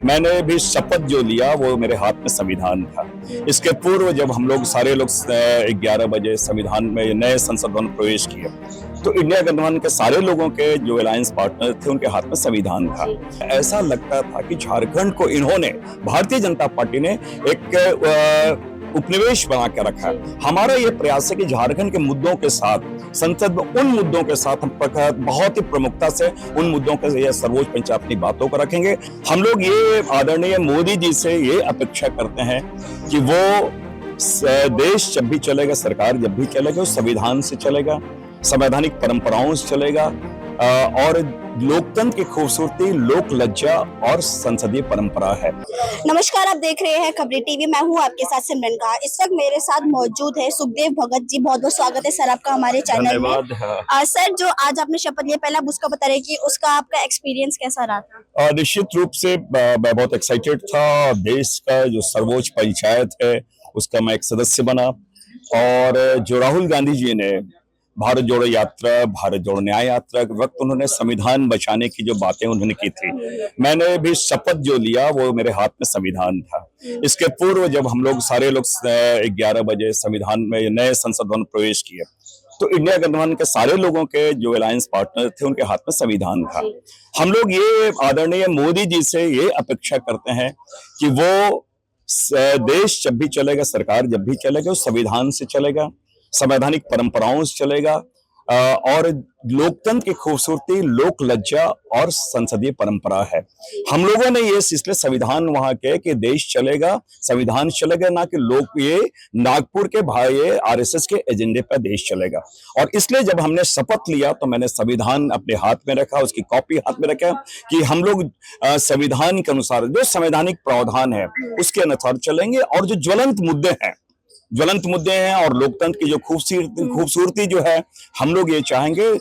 मैंने भी शपथ जो लिया वो मेरे हाथ में संविधान था। इसके पूर्व जब हम लोग सारे लोग 11 बजे संविधान में नए संसद भवन प्रवेश किए तो इंडिया गठबंधन के सारे लोगों के जो अलायंस पार्टनर थे उनके हाथ में संविधान था। ऐसा लगता था कि झारखंड को इन्होंने, भारतीय जनता पार्टी ने एक उपनिवेश बना के रखा है। हमारा ये प्रयास है कि झारखंड के मुद्दों के साथ, संसद में उन मुद्दों के साथ हम बहुत ही प्रमुखता से उन मुद्दों के सर्वोच्च पंच अपनी बातों को रखेंगे। हम लोग ये आदरणीय मोदी जी से ये अपेक्षा करते हैं कि वो देश जब भी चलेगा, सरकार जब भी चलेगा, वो संविधान से चलेगा, संवैधानिक परंपराओं से चलेगा और लोकतंत्र की खूबसूरती लोक लज्जा और संसदीय परंपरा है। नमस्कार, आप देख रहे हैं खबरी टीवी। मैं हूं आपके साथ सिमरन का। इस वक्त मेरे साथ मौजूद है सुखदेव भगत जी। बहुत बहुत स्वागत है सर आपका हमारे चैनल में। सर, जो आज आपने शपथ लिया, पहले आप उसका बता रहे कि उसका आपका एक्सपीरियंस कैसा रहा था? निश्चित रूप से मैं बहुत एक्साइटेड था। देश का जो सर्वोच्च पंचायत है उसका मैं एक सदस्य बना और जो राहुल गांधी जी ने भारत जोड़ो यात्रा, भारत जोड़ो न्याय यात्रा के वक्त उन्होंने संविधान बचाने की जो बातें उन्होंने की थी, मैंने भी शपथ जो लिया वो मेरे हाथ में संविधान था। इसके पूर्व जब हम लोग सारे लोग 11 बजे संविधान में नए संसद भवन प्रवेश किए तो इंडिया गठबंधन के सारे लोगों के जो अलायंस पार्टनर थे उनके हाथ में संविधान था। हम लोग ये आदरणीय मोदी जी से ये अपेक्षा करते हैं कि वो देश जब भी चलेगा, सरकार जब भी चलेगा, वो संविधान से चलेगा, संवैधानिक परंपराओं से चलेगा और लोकतंत्र की खूबसूरती लोक लज्जा और संसदीय परंपरा है। हम लोगों ने ये इसलिए संविधान वहां के कि देश चलेगा, संविधान चलेगा, ना कि लोग ये नागपुर के भाई आरएसएस के एजेंडे पर देश चलेगा। और इसलिए जब हमने शपथ लिया तो मैंने संविधान अपने हाथ में रखा, उसकी कॉपी हाथ में रखा कि हम लोग संविधान के अनुसार जो संवैधानिक प्रावधान है उसके अनुसार चलेंगे और जो ज्वलंत मुद्दे हैं और लोकतंत्र की जो खूबसूरती जो है, हम लोग ये चाहेंगे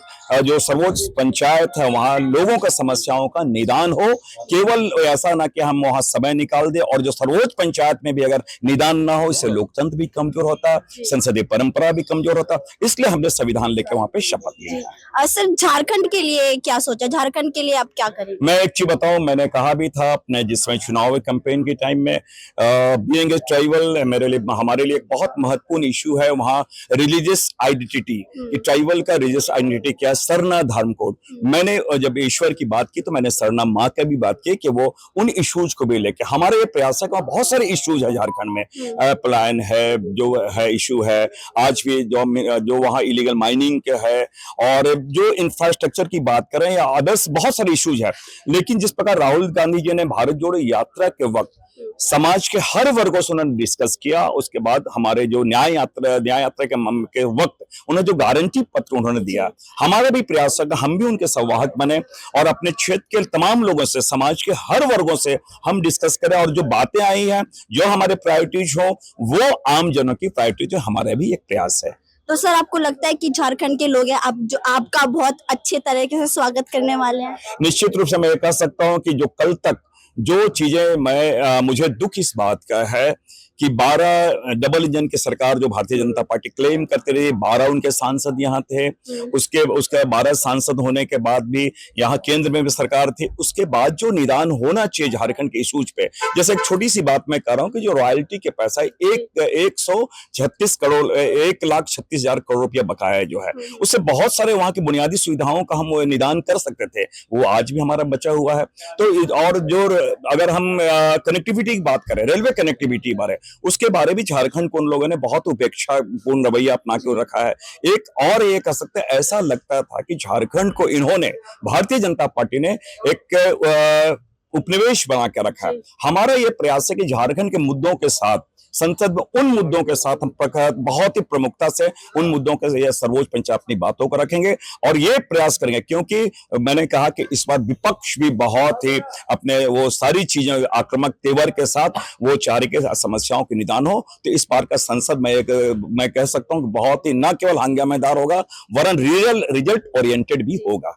जो सर्वोच्च पंचायत है वहां लोगों का समस्याओं का निदान हो। केवल ऐसा ना कि हम वहां समय निकाल दे और जो सर्वोच्च पंचायत में भी अगर निदान ना हो, इससे लोकतंत्र भी कमजोर होता, संसदीय परंपरा भी कमजोर होता। इसलिए हमने संविधान लेकर वहां पे शपथ ली। सर, झारखंड के लिए क्या सोचा? झारखंड के लिए आप क्या करेंगे? मैं एक चीज बताऊं, मैंने कहा भी था अपने जिस समय चुनाव कैंपेन के टाइम में, बीइंग ए ट्राइबल मेरे लिए, हमारे लिए बहुत महत्वपूर्ण इशू है वहाँ रिलीजियस आइडेंटिटी। ट्राइबल का रिलीजियस आइडेंटिटी क्या है? सरना धर्म कोड। मैंने जब ईश्वर की बात की तो मैंने सरना माँ का भी बात की कि वो उन इश्यूज को भी लेके हमारे ये प्रयास है कि बहुत सारे इश्यूज है झारखंड में। पलायन है, जो है इशू है, आज भी जो वहाँ इलीगल माइनिंग के है और जो इंफ्रास्ट्रक्चर की बात करें या अदर्स बहुत सारे इश्यूज है। लेकिन जिस प्रकार राहुल गांधी जी ने भारत जोड़ो यात्रा के वक्त समाज के हर वर्गों से उन्होंने डिस्कस किया, उसके बाद हमारे जो न्याय यात्रा के वक्त उन्हें जो गारंटी पत्र उन्होंने दिया, हमारा भी प्रयास है कि हम भी उनके संवाहक बने और अपने क्षेत्र के तमाम लोगों से, समाज के हर वर्गों से हम डिस्कस करें और जो बातें आई हैं, जो हमारे प्रायोरिटीज हो, वो आम जनों की प्रायोरिटीज हो। हमारा भी एक प्रयास है। तो सर, आपको लगता है कि झारखंड के लोग हैं जो आपका बहुत अच्छे तरीके से स्वागत करने वाले हैं? निश्चित रूप से मैं कह सकता हूं कि जो कल तक जो चीजें मुझे दुख इस बात का है कि 12 डबल इंजन की सरकार जो भारतीय जनता पार्टी क्लेम करते रही, 12 उनके सांसद यहाँ थे, उसके 12 सांसद होने के बाद भी यहाँ केंद्र में भी सरकार थी। उसके बाद जो निदान होना चाहिए झारखंड के इशूज पे, जैसे एक छोटी सी बात मैं कर रहा हूँ कि जो रॉयल्टी के पैसा 136 करोड़ 1,36,000 करोड़ रुपया बकाया जो है, उससे बहुत सारे वहाँ की बुनियादी सुविधाओं का हम निदान कर सकते थे, वो आज भी हमारा बचा हुआ है। तो और जो अगर हम कनेक्टिविटी की बात करें, रेलवे कनेक्टिविटी बारे, उसके बारे भी झारखंड को उन लोगों ने बहुत उपेक्षापूर्ण रवैया अपना के रखा है। एक और ये कह सकते हैं, ऐसा लगता था कि झारखंड को इन्होंने, भारतीय जनता पार्टी ने एक उपनिवेश बना के रखा है। हमारा ये प्रयास है कि झारखंड के मुद्दों के साथ, संसद में उन मुद्दों के साथ हम बहुत ही प्रमुखता से उन मुद्दों के सर्वोच्च पंच अपनी बातों को रखेंगे और ये प्रयास करेंगे, क्योंकि मैंने कहा कि इस बार विपक्ष भी बहुत ही अपने वो सारी चीजें आक्रामक तेवर के साथ वो चाह रही के समस्याओं के निदान हो। तो इस बार का संसद मैं कह सकता हूँ कि बहुत ही न केवल हंगामेदार होगा वरन रिजल्ट ओरिएंटेड भी होगा।